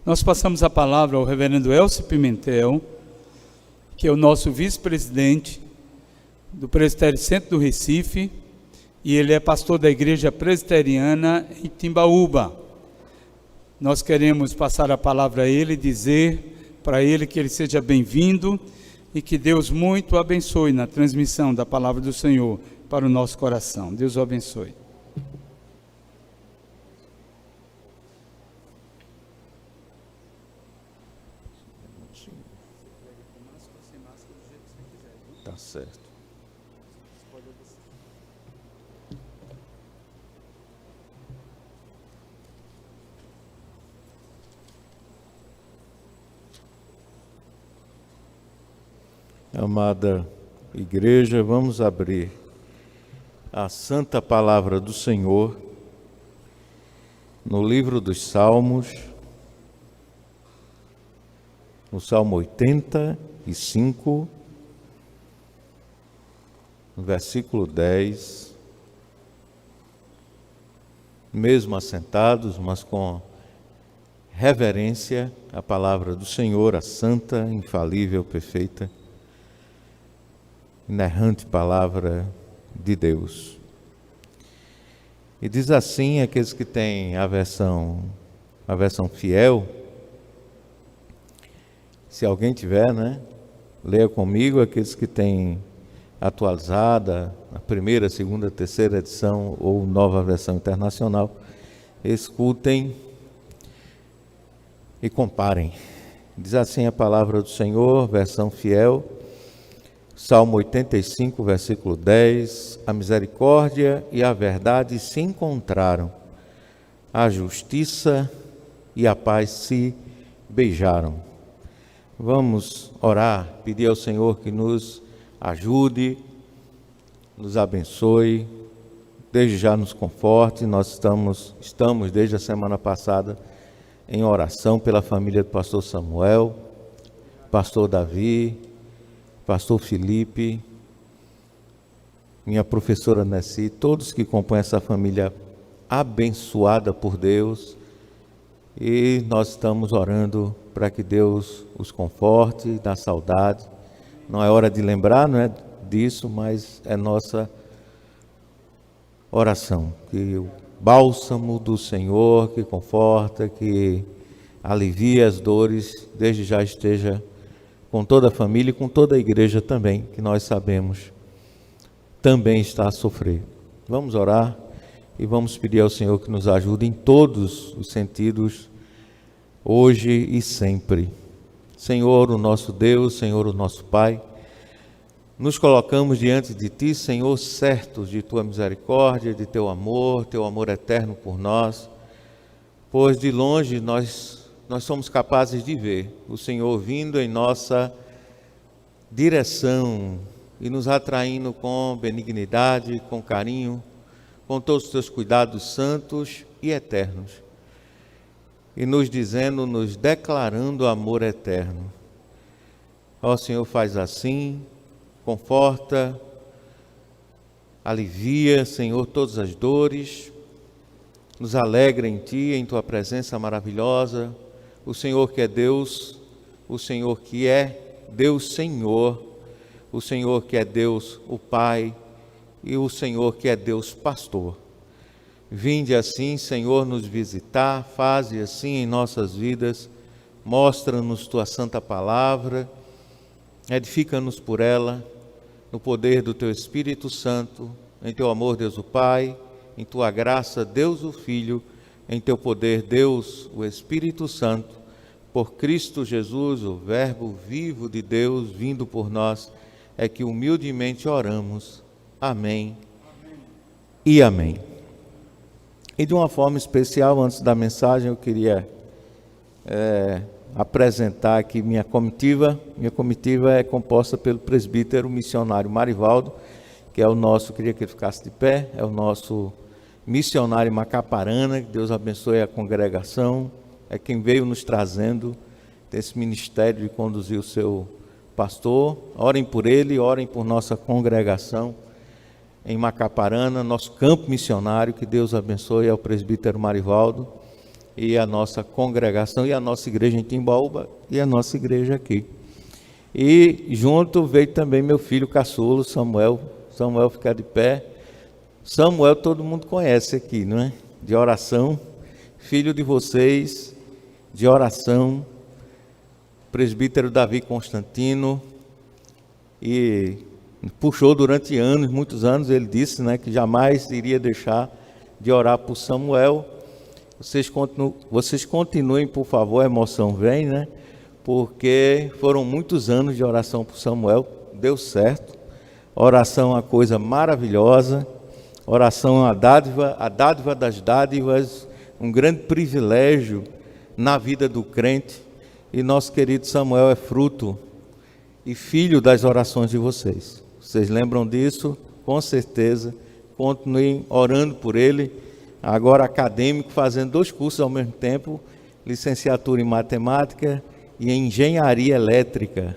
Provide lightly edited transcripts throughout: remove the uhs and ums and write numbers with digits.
Nós passamos a palavra ao reverendo Elcio Pimentel, que é o nosso vice-presidente do Presbitério Centro do Recife, e ele é pastor da Igreja Presbiteriana em Timbaúba. Nós queremos passar a palavra a ele, dizer para ele que ele seja bem-vindo e que Deus muito o abençoe na transmissão da palavra do Senhor para o nosso coração. Deus o abençoe. Tá certo. Amada igreja, vamos abrir a santa palavra do Senhor no livro dos Salmos, no Salmo 85, no versículo 10, mesmo assentados, mas com reverência à palavra do Senhor, a santa, infalível, perfeita, inerrante palavra de Deus. E diz assim, aqueles que têm a versão fiel, se alguém tiver, leia comigo. Aqueles que têm atualizada, a primeira, segunda, terceira edição ou nova versão internacional, escutem e comparem. Diz assim a palavra do Senhor, versão fiel, Salmo 85, versículo 10, a misericórdia e a verdade se encontraram, a justiça e a paz se beijaram. Vamos orar, pedir ao Senhor que nos ajude, nos abençoe, desde já nos conforte. Nós estamos desde a semana passada em oração pela família do pastor Samuel, pastor Davi, pastor Felipe, minha professora Nessi, todos que compõem essa família abençoada por Deus, e nós estamos orando para que Deus os conforte, dá saudade. Não é hora de lembrar, não é disso, mas é nossa oração, que o bálsamo do Senhor que conforta, que alivia as dores, desde já esteja com toda a família e com toda a igreja também, que nós sabemos também está a sofrer. Vamos orar e vamos pedir ao Senhor que nos ajude em todos os sentidos, hoje e sempre. Senhor, o nosso Deus, Senhor, o nosso Pai, nos colocamos diante de Ti, Senhor, certos de Tua misericórdia, de Teu amor eterno por nós, pois de longe nós somos capazes de ver o Senhor vindo em nossa direção e nos atraindo com benignidade, com carinho, com todos os Teus cuidados santos e eternos, e nos dizendo, nos declarando amor eterno. Ó Senhor, faz assim, conforta, alivia, Senhor, todas as dores, nos alegra em Ti, em Tua presença maravilhosa. O Senhor que é Deus, o Senhor que é Deus Senhor, o Senhor que é Deus o Pai e o Senhor que é Deus Pastor. Vinde assim, Senhor, nos visitar, faze assim em nossas vidas, mostra-nos Tua santa palavra, edifica-nos por ela, no poder do Teu Espírito Santo, em Teu amor, Deus o Pai, em Tua graça, Deus o Filho, em Teu poder, Deus, o Espírito Santo, por Cristo Jesus, o Verbo vivo de Deus, vindo por nós, é que humildemente oramos. Amém. E amém. E de uma forma especial, antes da mensagem, eu queria apresentar aqui minha comitiva. Minha comitiva é composta pelo presbítero missionário Marivaldo, que é o nosso, queria que ele ficasse de pé, é o nosso missionário em Macaparana, que Deus abençoe a congregação, é quem veio nos trazendo desse ministério de conduzir o seu pastor. Orem por ele, orem por nossa congregação em Macaparana, nosso campo missionário, que Deus abençoe ao presbítero Marivaldo, e a nossa congregação, e a nossa igreja em Timbaúba, e a nossa igreja aqui. E junto veio também meu filho caçulo, Samuel. Samuel, ficar de pé. Samuel todo mundo conhece aqui, não é? De oração, filho de vocês, de oração, presbítero Davi Constantino, e puxou durante anos, muitos anos, ele disse, né, que jamais iria deixar de orar por Samuel. Vocês continuem, por favor, a emoção vem, né? Porque foram muitos anos de oração por Samuel, deu certo. Oração é uma coisa maravilhosa, oração é a dádiva das dádivas, um grande privilégio na vida do crente, e nosso querido Samuel é fruto e filho das orações de vocês. Vocês lembram disso? Com certeza. Continuem orando por ele, agora acadêmico, fazendo 2 cursos ao mesmo tempo, licenciatura em matemática e em engenharia elétrica.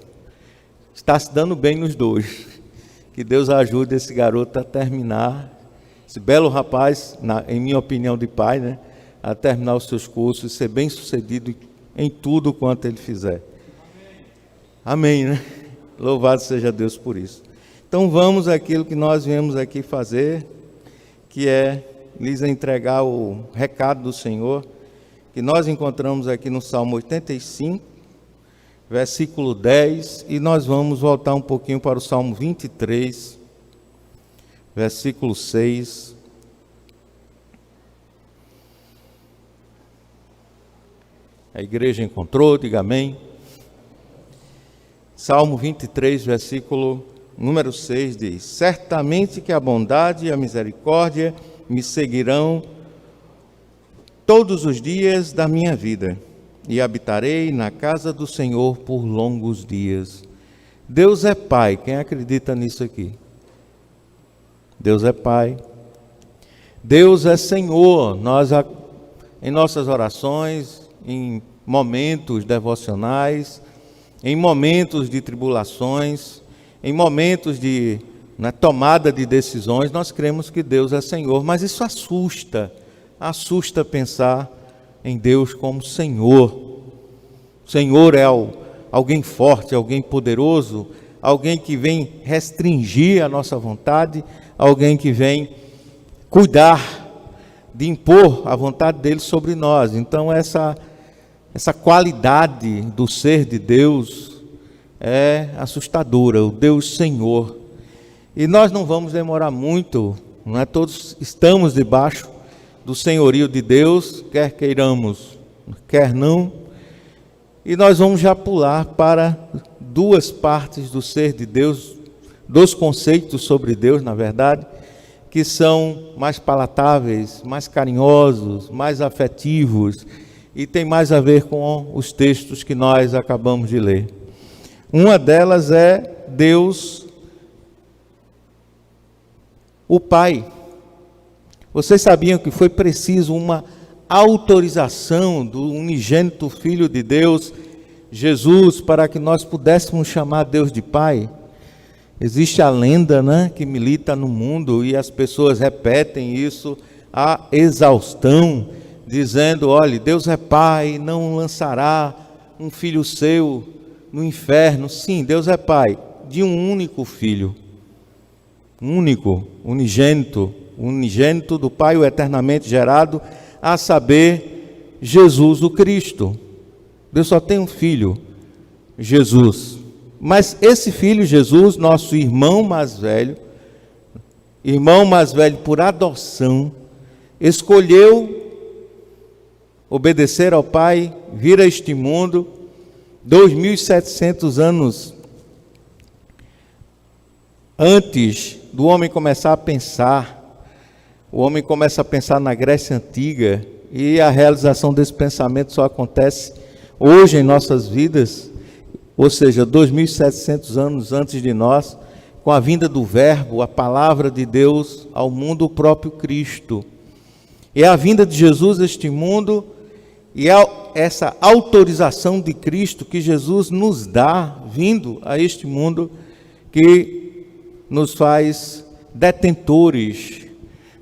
Está se dando bem nos 2. Que Deus ajude esse garoto a terminar, esse belo rapaz, em minha opinião de pai, né, a terminar os seus cursos e ser bem sucedido em tudo quanto ele fizer. Amém, né? Louvado seja Deus por isso. Então vamos àquilo que nós viemos aqui fazer, que é lhes entregar o recado do Senhor, que nós encontramos aqui no Salmo 85, versículo 10, e nós vamos voltar um pouquinho para o Salmo 23, versículo 6. A igreja encontrou, diga amém. Salmo 23, versículo número 6 diz: certamente que a bondade e a misericórdia me seguirão todos os dias da minha vida, e habitarei na casa do Senhor por longos dias. Deus é Pai, quem acredita nisso aqui? Deus é Pai. Deus é Senhor. Nós, em nossas orações, em momentos devocionais, em momentos de tribulações, em momentos de tomada de decisões, nós cremos que Deus é Senhor, mas isso assusta pensar em Deus como Senhor. Senhor é alguém forte, alguém poderoso, alguém que vem restringir a nossa vontade, alguém que vem cuidar de impor a vontade dele sobre nós. Então essa qualidade do ser de Deus é assustadora, o Deus Senhor. E nós não vamos demorar muito, não é? Todos estamos debaixo do senhorio de Deus, quer queiramos, quer não. E nós vamos já pular para 2 partes do ser de Deus, 2 conceitos sobre Deus, na verdade, que são mais palatáveis, mais carinhosos, mais afetivos, e tem mais a ver com os textos que nós acabamos de ler. Uma delas é Deus, o Pai. Vocês sabiam que foi preciso uma autorização do unigênito Filho de Deus, Jesus, para que nós pudéssemos chamar Deus de Pai? Existe a lenda, né, que milita no mundo, e as pessoas repetem isso à exaustão, dizendo: olha, Deus é Pai, não lançará um filho seu no inferno. Sim, Deus é Pai de um único filho, único, unigênito do Pai, o eternamente gerado, a saber, Jesus o Cristo. Deus só tem um filho, Jesus. Mas esse filho, Jesus, nosso irmão mais velho por adoção, escolheu obedecer ao Pai, vir a este mundo, 2.700 anos antes do homem começar a pensar. O homem começa a pensar na Grécia Antiga, e a realização desse pensamento só acontece hoje em nossas vidas, ou seja, 2.700 anos antes de nós, com a vinda do Verbo, a palavra de Deus ao mundo, o próprio Cristo. E a vinda de Jesus a este mundo, e essa autorização de Cristo que Jesus nos dá, vindo a este mundo, que nos faz detentores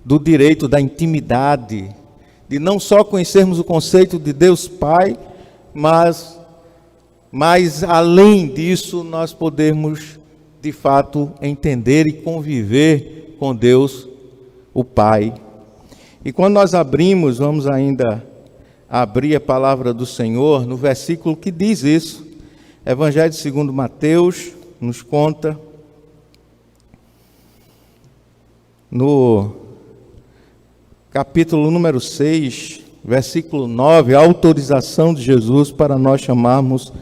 do direito da intimidade, de não só conhecermos o conceito de Deus Pai, mas além disso, nós podemos, de fato, entender e conviver com Deus, o Pai. E quando nós abrimos, vamos ainda abrir a palavra do Senhor no versículo que diz isso. Evangelho segundo Mateus nos conta, no capítulo número 6, versículo 9, a autorização de Jesus para nós chamarmos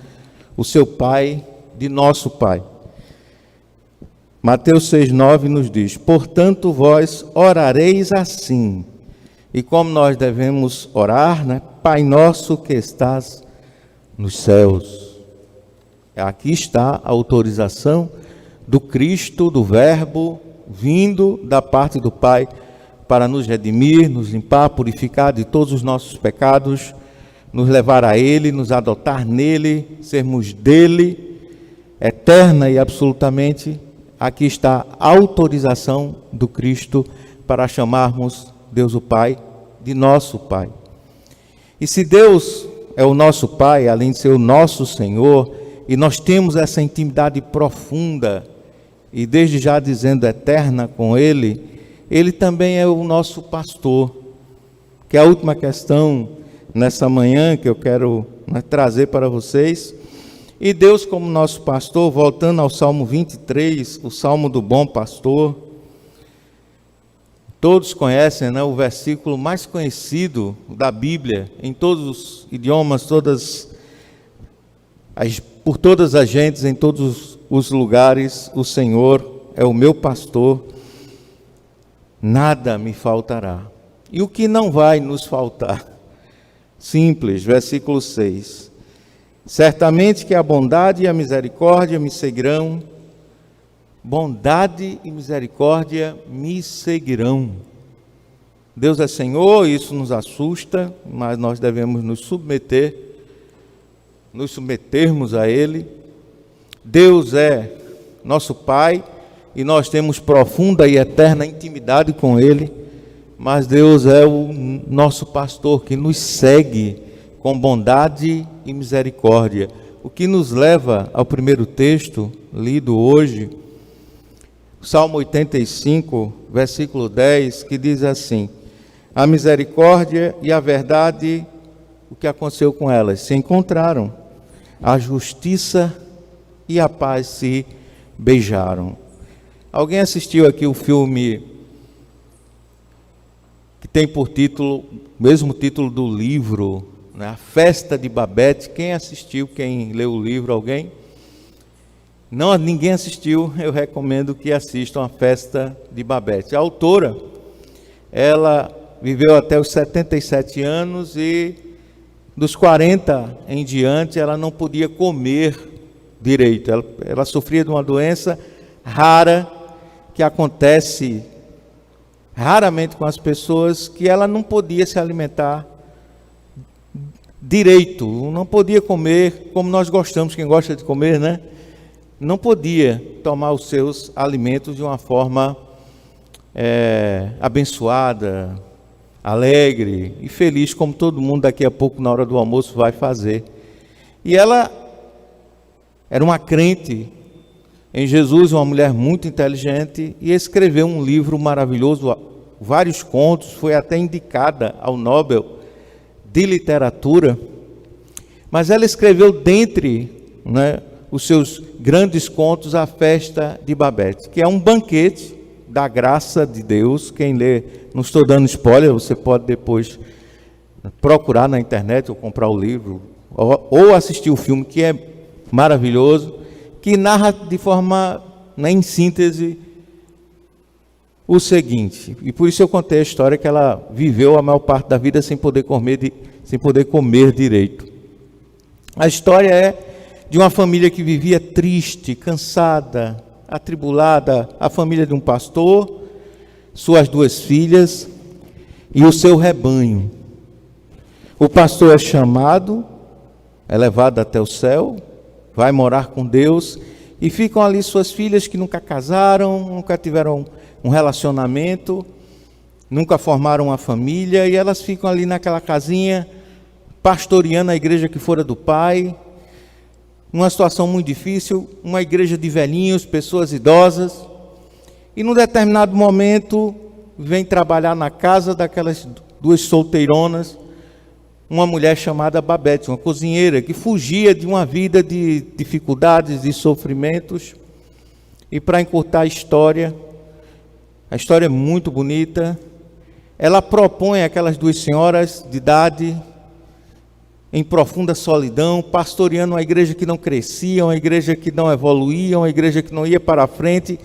o seu Pai de nosso Pai. Mateus 6,9 nos diz: portanto, vós orareis assim. E como nós devemos orar, né? Pai nosso que estás nos céus. Aqui está a autorização do Cristo, do Verbo, vindo da parte do Pai, para nos redimir, nos limpar, purificar de todos os nossos pecados, nos levar a Ele, nos adotar nele, sermos dele, eterna e absolutamente. Aqui está a autorização do Cristo para chamarmos Deus o Pai de nosso Pai. E se Deus é o nosso Pai, além de ser o nosso Senhor, e nós temos essa intimidade profunda, e desde já dizendo eterna com Ele, Ele também é o nosso pastor, que é a última questão nessa manhã que eu quero trazer para vocês. E Deus como nosso pastor, voltando ao Salmo 23, o Salmo do Bom Pastor, todos conhecem, né, o versículo mais conhecido da Bíblia, em todos os idiomas, por todas as gentes, em todos os lugares, o Senhor é o meu pastor, nada me faltará. E o que não vai nos faltar? Simples, versículo 6. Certamente que a bondade e a misericórdia me seguirão. Bondade e misericórdia me seguirão. Deus é Senhor, isso nos assusta, mas nós devemos nos submetermos a Ele. Deus é nosso Pai e nós temos profunda e eterna intimidade com Ele, mas Deus é o nosso pastor que nos segue com bondade e misericórdia. O que nos leva ao primeiro texto lido hoje, Salmo 85, versículo 10, que diz assim: a misericórdia e a verdade, o que aconteceu com elas? Se encontraram, a justiça e a paz se beijaram. Alguém assistiu aqui o filme que tem por título, mesmo título do livro, né? A Festa de Babette? Quem assistiu? Quem leu o livro? Alguém? Não, ninguém assistiu. Eu recomendo que assistam a Festa de Babette. A autora, ela viveu até os 77 anos e dos 40 em diante ela não podia comer direito. Ela sofria de uma doença rara que acontece raramente com as pessoas, que ela não podia se alimentar direito, não podia comer como nós gostamos, quem gosta de comer, né? Não podia tomar os seus alimentos de uma forma abençoada, alegre e feliz, como todo mundo daqui a pouco, na hora do almoço, vai fazer. E ela era uma crente em Jesus, uma mulher muito inteligente, e escreveu um livro maravilhoso, vários contos, foi até indicada ao Nobel de Literatura, mas ela escreveu dentre, né, os seus grandes contos, a Festa de Babette, que é um banquete da graça de Deus. Quem lê, não estou dando spoiler, você pode depois procurar na internet ou comprar o livro, ou assistir o filme, que é maravilhoso, que narra de forma, né, em síntese, o seguinte, e por isso eu contei a história que ela viveu a maior parte da vida sem poder comer direito. A história é de uma família que vivia triste, cansada, atribulada, a família de um pastor, suas 2 filhas e o seu rebanho. O pastor é chamado, é levado até o céu, vai morar com Deus, e ficam ali suas filhas que nunca casaram, nunca tiveram um relacionamento, nunca formaram uma família, e elas ficam ali naquela casinha, pastoreando a igreja que fora do pai, numa situação muito difícil, uma igreja de velhinhos, pessoas idosas, e num determinado momento, vem trabalhar na casa daquelas duas solteironas, uma mulher chamada Babete, uma cozinheira, que fugia de uma vida de dificuldades e sofrimentos. E para encurtar a história é muito bonita, ela propõe aquelas duas senhoras de idade, em profunda solidão, pastoreando uma igreja que não crescia, uma igreja que não evoluía, uma igreja que não ia para a frente,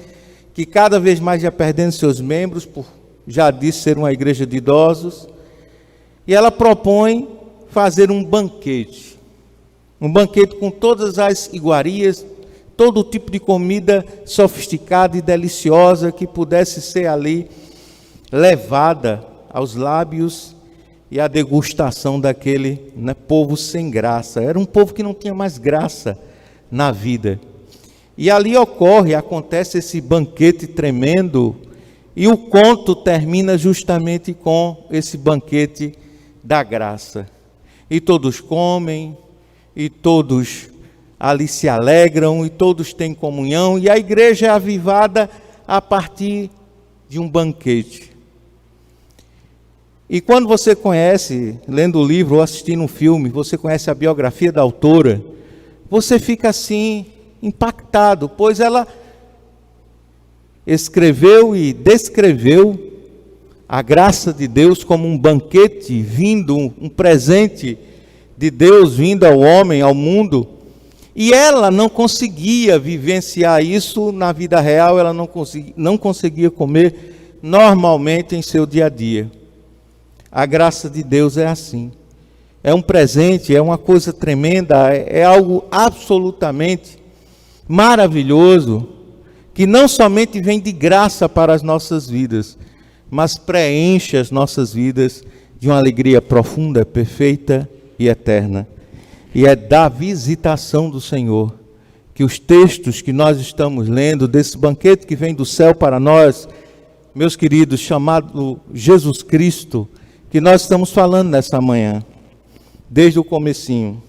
que cada vez mais ia perdendo seus membros, por já disse ser uma igreja de idosos. E ela propõe fazer um banquete com todas as iguarias, todo tipo de comida sofisticada e deliciosa que pudesse ser ali levada aos lábios e à degustação daquele povo sem graça. Era um povo que não tinha mais graça na vida. E ali acontece esse banquete tremendo, e o conto termina justamente com esse banquete da graça. E todos comem, e todos ali se alegram, e todos têm comunhão, e a igreja é avivada a partir de um banquete. E quando você conhece, lendo o livro ou assistindo um filme, você conhece a biografia da autora, você fica assim, impactado, pois ela escreveu e descreveu a graça de Deus como um banquete vindo, um presente de Deus vindo ao homem, ao mundo, e ela não conseguia vivenciar isso na vida real, ela não conseguia comer normalmente em seu dia a dia. A graça de Deus é assim, é um presente, é uma coisa tremenda, é algo absolutamente maravilhoso, que não somente vem de graça para as nossas vidas, mas preenche as nossas vidas de uma alegria profunda, perfeita e eterna. E é da visitação do Senhor que os textos que nós estamos lendo, desse banquete que vem do céu para nós, meus queridos, chamado Jesus Cristo, que nós estamos falando nessa manhã, desde o comecinho.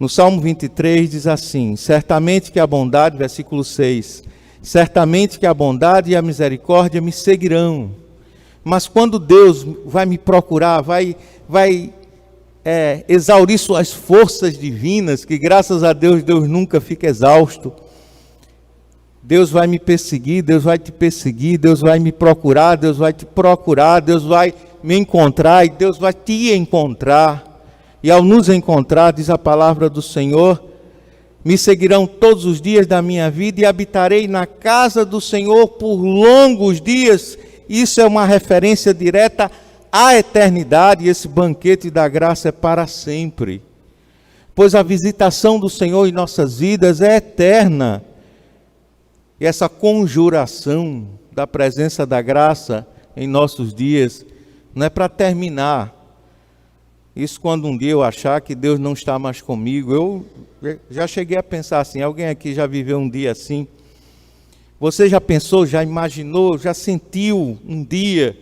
No Salmo 23 diz assim: certamente que a bondade, versículo 6, certamente que a bondade e a misericórdia me seguirão. Mas quando Deus vai me procurar, vai exaurir suas forças divinas, que graças a Deus, Deus nunca fica exausto. Deus vai me perseguir, Deus vai te perseguir, Deus vai me procurar, Deus vai te procurar, Deus vai me encontrar e Deus vai te encontrar. E ao nos encontrar, diz a palavra do Senhor, me seguirão todos os dias da minha vida e habitarei na casa do Senhor por longos dias. Isso é uma referência direta à eternidade, e esse banquete da graça é para sempre. Pois a visitação do Senhor em nossas vidas é eterna. E essa conjuração da presença da graça em nossos dias não é para terminar. Isso quando um dia eu achar que Deus não está mais comigo. Eu já cheguei a pensar assim, alguém aqui já viveu um dia assim? Você já pensou, já imaginou, já sentiu um dia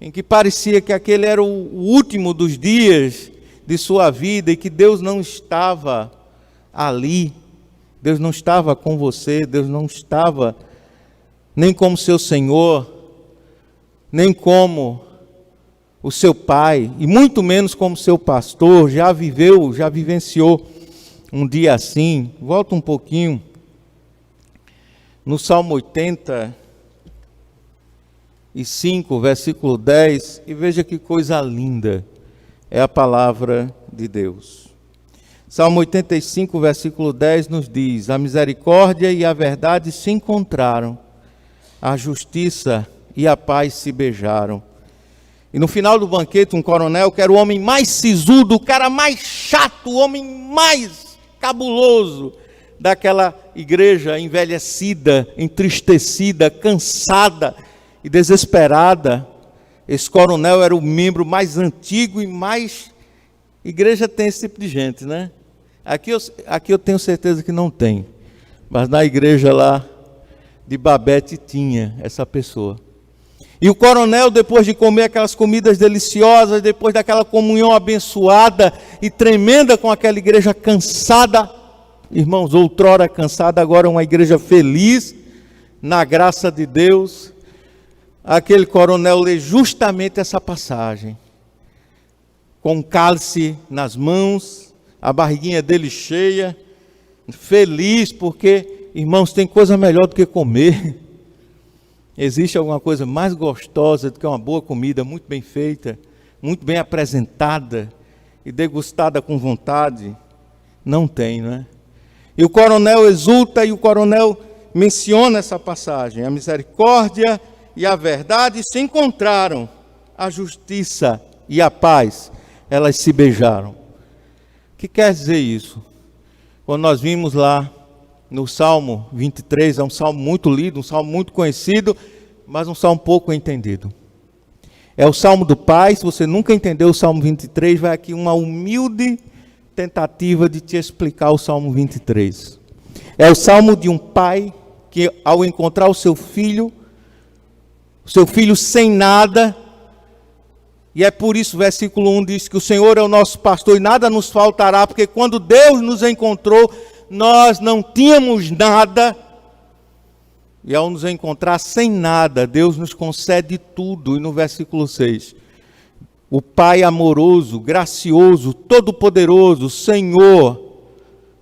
em que parecia que aquele era o último dos dias de sua vida e que Deus não estava ali, Deus não estava com você, Deus não estava nem como seu Senhor, nem como o seu pai, e muito menos como seu pastor. Já viveu, já vivenciou um dia assim? Volta um pouquinho, no Salmo 85, versículo 10, e veja que coisa linda é a palavra de Deus. Salmo 85, versículo 10 nos diz: a misericórdia e a verdade se encontraram, a justiça e a paz se beijaram. E no final do banquete, um coronel, que era o homem mais sisudo, o cara mais chato, o homem mais cabuloso daquela igreja envelhecida, entristecida, cansada e desesperada. Esse coronel era o membro mais antigo e mais... Igreja tem esse tipo de gente, né? Aqui eu tenho certeza que não tem, mas na igreja lá de Babete tinha essa pessoa. E o coronel, depois de comer aquelas comidas deliciosas, depois daquela comunhão abençoada e tremenda com aquela igreja cansada, irmãos, outrora cansada, agora uma igreja feliz, na graça de Deus, aquele coronel lê justamente essa passagem, com um cálice nas mãos, a barriguinha dele cheia, feliz, porque, irmãos, tem coisa melhor do que comer. Existe alguma coisa mais gostosa do que uma boa comida, muito bem feita, muito bem apresentada e degustada com vontade? Não tem, não é? E o coronel exulta e o coronel menciona essa passagem. A misericórdia e a verdade se encontraram, a justiça e a paz, elas se beijaram. O que quer dizer isso? Quando nós vimos lá no Salmo 23, é um salmo muito lido, um salmo muito conhecido, mas um salmo pouco entendido. É o salmo do pai. Se você nunca entendeu o Salmo 23, vai aqui uma humilde tentativa de te explicar o Salmo 23. É o salmo de um pai que, ao encontrar o seu filho sem nada, e é por isso o versículo 1 diz que o Senhor é o nosso pastor e nada nos faltará, porque quando Deus nos encontrou, nós não tínhamos nada, e ao nos encontrar sem nada, Deus nos concede tudo. E no versículo 6, o Pai amoroso, gracioso, todo-poderoso, Senhor,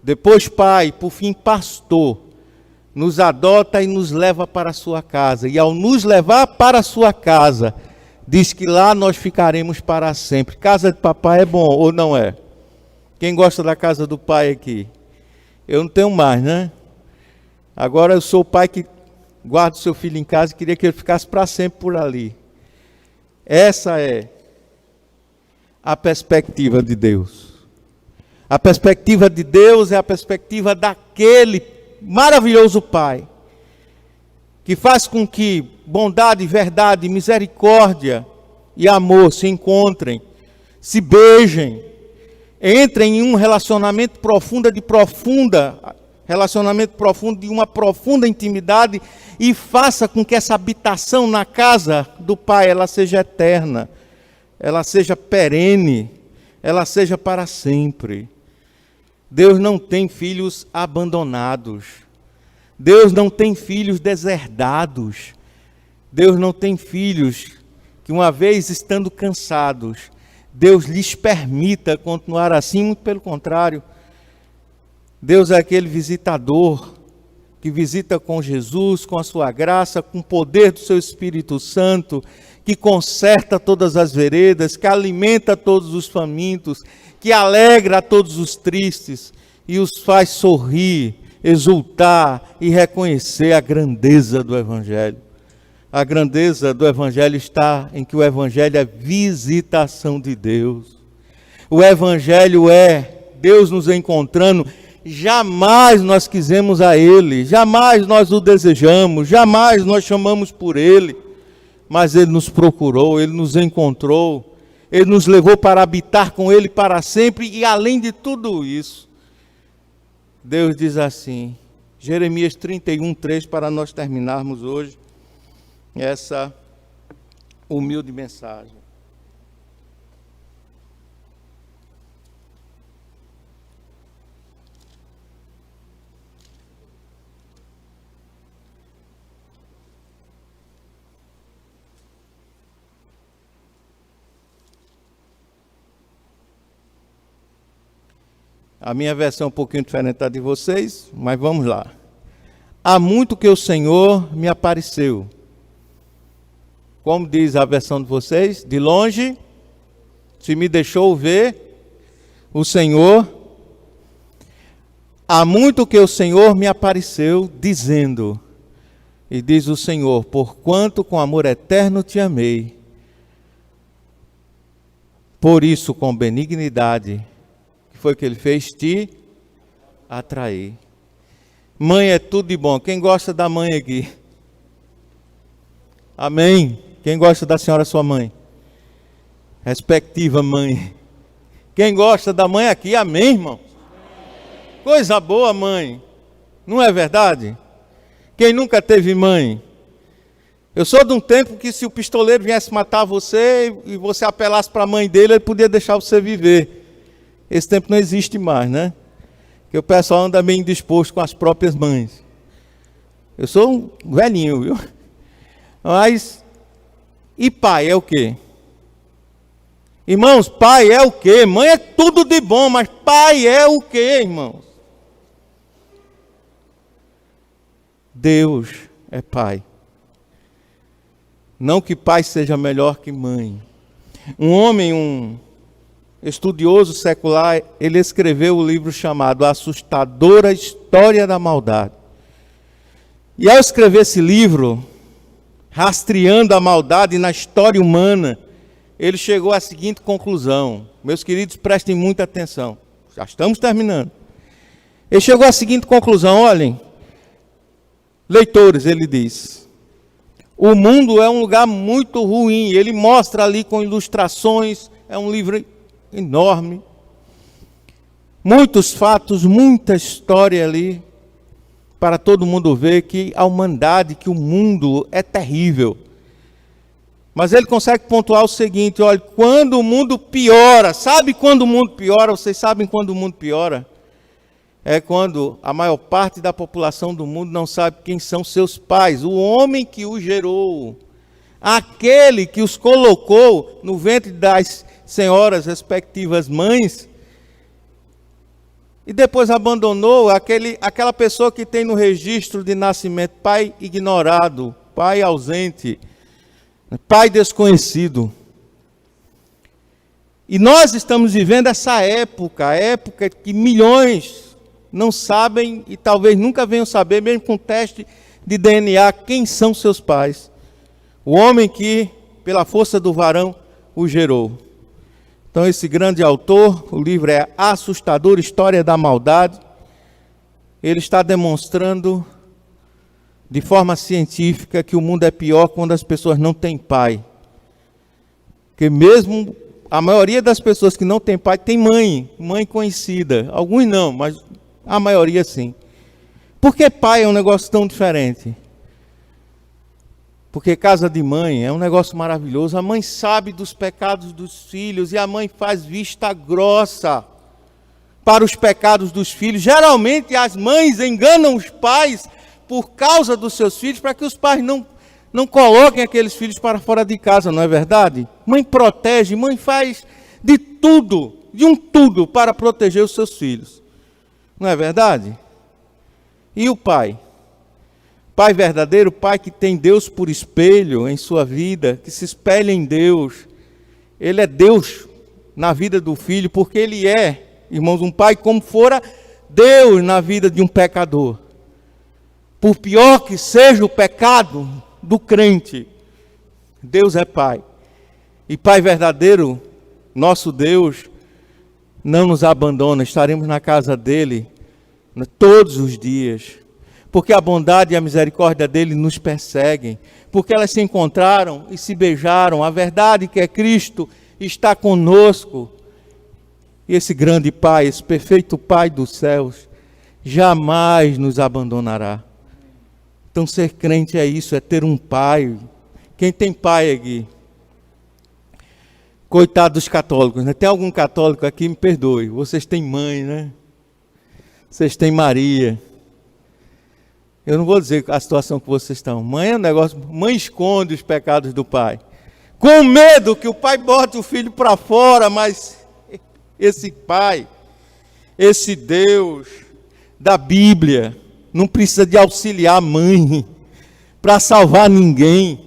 depois Pai, por fim pastor, nos adota e nos leva para a sua casa. E ao nos levar para a sua casa, diz que lá nós ficaremos para sempre. Casa de papai é bom ou não é? Quem gosta da casa do pai aqui? Eu não tenho mais, né? Agora eu sou o pai que guarda o seu filho em casa e queria que ele ficasse para sempre por ali. Essa é a perspectiva de Deus. A perspectiva de Deus é a perspectiva daquele maravilhoso Pai, que faz com que bondade, verdade, misericórdia e amor se encontrem, se beijem, entrem em um relacionamento profundo de uma profunda intimidade, e faça com que essa habitação na casa do Pai, ela seja eterna, ela seja perene, ela seja para sempre. Deus não tem filhos abandonados. Deus não tem filhos deserdados. Deus não tem filhos que, uma vez estando cansados, Deus lhes permita continuar assim. Muito pelo contrário. Deus é aquele visitador que visita com Jesus, com a sua graça, com o poder do seu Espírito Santo, que conserta todas as veredas, que alimenta todos os famintos, que alegra a todos os tristes e os faz sorrir, exultar e reconhecer a grandeza do Evangelho. A grandeza do Evangelho está em que o Evangelho é visitação de Deus. O Evangelho é Deus nos encontrando. Jamais nós quisemos a Ele, jamais nós o desejamos, jamais nós chamamos por Ele, mas Ele nos procurou, Ele nos encontrou, Ele nos levou para habitar com Ele para sempre. E além de tudo isso, Deus diz assim, Jeremias 31:3, para nós terminarmos hoje essa humilde mensagem. A minha versão é um pouquinho diferente da de vocês, mas vamos lá. Há muito que o Senhor me apareceu. Como diz a versão de vocês? De longe, se me deixou ver o Senhor. Há muito que o Senhor me apareceu, dizendo, e diz o Senhor, porquanto com amor eterno te amei, por isso com benignidade, foi que Ele fez te atrair. Mãe é tudo de bom. Quem gosta da mãe aqui? Amém? Quem gosta da senhora sua mãe? Respectiva mãe. Quem gosta da mãe aqui? Amém, irmão? Coisa boa, mãe. Não é verdade? Quem nunca teve mãe? Eu sou de um tempo que se o pistoleiro viesse matar você e você apelasse para a mãe dele, ele podia deixar você viver. Esse tempo não existe mais, né? Porque o pessoal anda bem indisposto com as próprias mães. Eu sou um velhinho, viu? Mas, e pai é o quê? Irmãos, pai é o quê? Mãe é tudo de bom, mas pai é o quê, irmãos? Deus é pai. Não que pai seja melhor que mãe. Um homem, um estudioso secular, ele escreveu um livro chamado A Assustadora História da Maldade. E ao escrever esse livro, rastreando a maldade na história humana, ele chegou à seguinte conclusão. Meus queridos, prestem muita atenção. Já estamos terminando. Ele chegou à seguinte conclusão, olhem. Leitores, ele diz, o mundo é um lugar muito ruim. Ele mostra ali com ilustrações, é um livro enorme. Muitos fatos, muita história ali, para todo mundo ver que a humanidade, que o mundo é terrível. Mas ele consegue pontuar o seguinte, olha, quando o mundo piora, sabe quando o mundo piora? Vocês sabem quando o mundo piora? É quando a maior parte da população do mundo não sabe quem são seus pais, o homem que os gerou, aquele que os colocou no ventre das senhoras respectivas mães, e depois abandonou aquela pessoa que tem no registro de nascimento pai ignorado, pai ausente, pai desconhecido. E nós estamos vivendo essa época, a época que milhões não sabem e talvez nunca venham saber, mesmo com teste de DNA, quem são seus pais. O homem que, pela força do varão, o gerou. Então esse grande autor, o livro é A Assustadora História da Maldade, ele está demonstrando de forma científica que o mundo é pior quando as pessoas não têm pai. Porque mesmo a maioria das pessoas que não têm pai tem mãe conhecida. Alguns não, mas a maioria sim. Por que pai é um negócio tão diferente? Porque casa de mãe é um negócio maravilhoso. A mãe sabe dos pecados dos filhos e a mãe faz vista grossa para os pecados dos filhos. Geralmente as mães enganam os pais por causa dos seus filhos, para que os pais não coloquem aqueles filhos para fora de casa, não é verdade? Mãe protege, mãe faz de tudo, tudo para proteger os seus filhos. Não é verdade? E o pai? Pai verdadeiro, pai que tem Deus por espelho em sua vida, que se espelha em Deus. Ele é Deus na vida do filho, porque ele é, irmãos, um pai como fora Deus na vida de um pecador. Por pior que seja o pecado do crente, Deus é pai. E pai verdadeiro, nosso Deus, não nos abandona, estaremos na casa dele todos os dias, porque a bondade e a misericórdia dele nos perseguem, porque elas se encontraram e se beijaram, a verdade que é Cristo está conosco, e esse grande Pai, esse perfeito Pai dos céus, jamais nos abandonará. Então ser crente é isso, é ter um pai. Quem tem pai aqui? Coitado dos católicos, né? Tem algum católico aqui, me perdoe. Vocês têm mãe, né? Vocês têm Maria. Eu não vou dizer a situação que vocês estão. Mãe é um negócio, mãe esconde os pecados do pai. Com medo que o pai bote o filho para fora, mas esse pai, esse Deus da Bíblia, não precisa de auxiliar a mãe para salvar ninguém.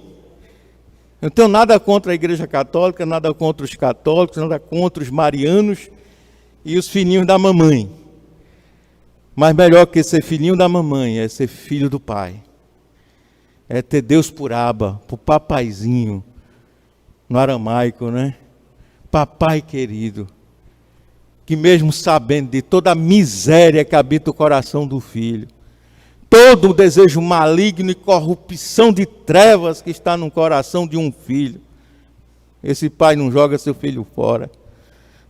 Eu não tenho nada contra a Igreja Católica, nada contra os católicos, nada contra os marianos e os filhinhos da mamãe. Mas melhor que ser filhinho da mamãe é ser filho do pai. É ter Deus por aba, por papaizinho, no aramaico, né? Papai querido, que mesmo sabendo de toda a miséria que habita o coração do filho, todo o desejo maligno e corrupção de trevas que está no coração de um filho, esse pai não joga seu filho fora,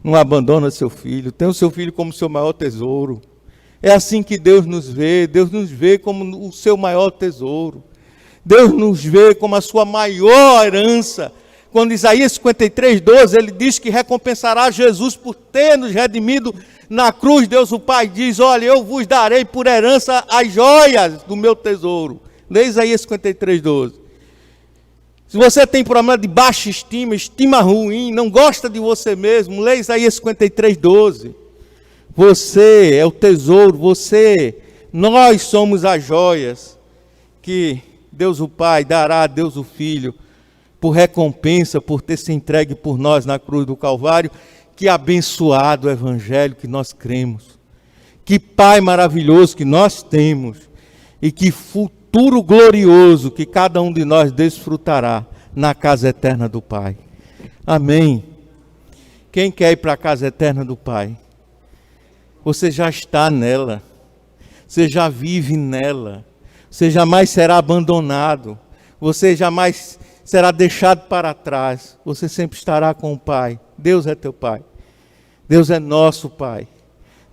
não abandona seu filho, tem o seu filho como seu maior tesouro. É assim que Deus nos vê como o seu maior tesouro. Deus nos vê como a sua maior herança. Quando Isaías 53:12, ele diz que recompensará Jesus por ter nos redimido na cruz. Deus o Pai diz: olha, eu vos darei por herança as joias do meu tesouro. Lê Isaías 53:12. Se você tem problema de baixa estima, estima ruim, não gosta de você mesmo, lê Isaías 53:12. Você é o tesouro, nós somos as joias que Deus o Pai dará a Deus o Filho, por recompensa, por ter se entregue por nós na cruz do Calvário. Que abençoado o Evangelho que nós cremos. Que Pai maravilhoso que nós temos. E que futuro glorioso que cada um de nós desfrutará na casa eterna do Pai. Amém. Quem quer ir para a casa eterna do Pai? Você já está nela. Você já vive nela. Você jamais será abandonado. Você jamais será deixado para trás. Você sempre estará com o Pai. Deus é teu Pai. Deus é nosso Pai.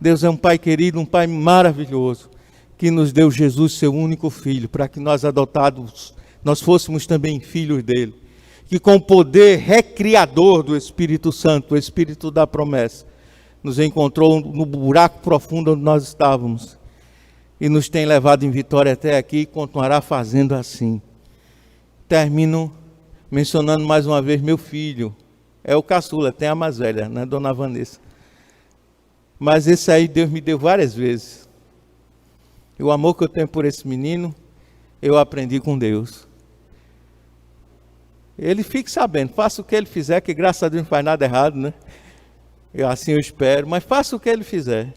Deus é um Pai querido, um Pai maravilhoso, que nos deu Jesus, seu único Filho, para que nós adotados, nós fôssemos também filhos dele. Que com o poder recriador do Espírito Santo, o Espírito da promessa, nos encontrou no buraco profundo onde nós estávamos. E nos tem levado em vitória até aqui e continuará fazendo assim. Termino mencionando mais uma vez meu filho. É o caçula, tem a mais velha, né, dona Vanessa. Mas esse aí Deus me deu várias vezes. E o amor que eu tenho por esse menino, eu aprendi com Deus. Ele fique sabendo, faça o que ele fizer, que graças a Deus não faz nada errado, né? Assim eu espero, mas faça o que ele fizer.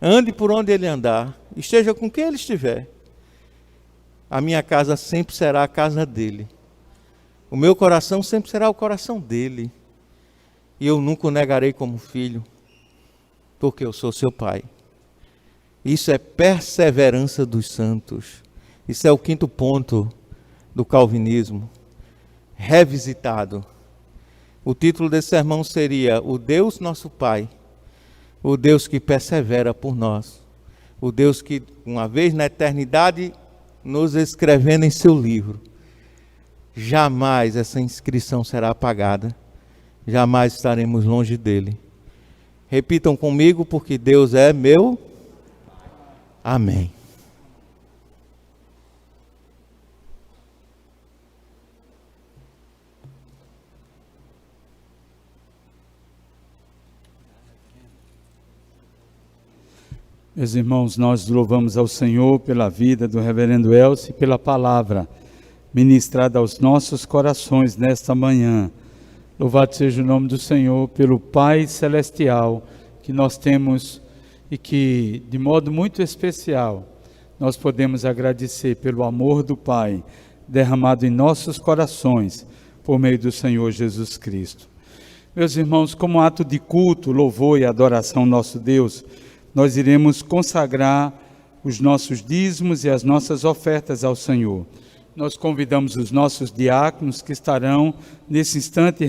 Ande por onde ele andar, esteja com quem ele estiver. A minha casa sempre será a casa dele. O meu coração sempre será o coração dele. E eu nunca o negarei como filho, porque eu sou seu pai. Isso é perseverança dos santos. Isso é o 5º ponto do calvinismo, revisitado. O título desse sermão seria: o Deus nosso Pai, o Deus que persevera por nós, o Deus que, uma vez na eternidade, nos escrevendo em seu livro, jamais essa inscrição será apagada, jamais estaremos longe dele. Repitam comigo, porque Deus é meu. Amém. Meus irmãos, nós louvamos ao Senhor pela vida do reverendo Elcio e pela palavra ministrada aos nossos corações nesta manhã. Louvado seja o nome do Senhor pelo Pai Celestial que nós temos e que, de modo muito especial, nós podemos agradecer pelo amor do Pai derramado em nossos corações por meio do Senhor Jesus Cristo. Meus irmãos, como ato de culto, louvor e adoração ao nosso Deus, nós iremos consagrar os nossos dízimos e as nossas ofertas ao Senhor. Nós convidamos os nossos diáconos que estarão nesse instante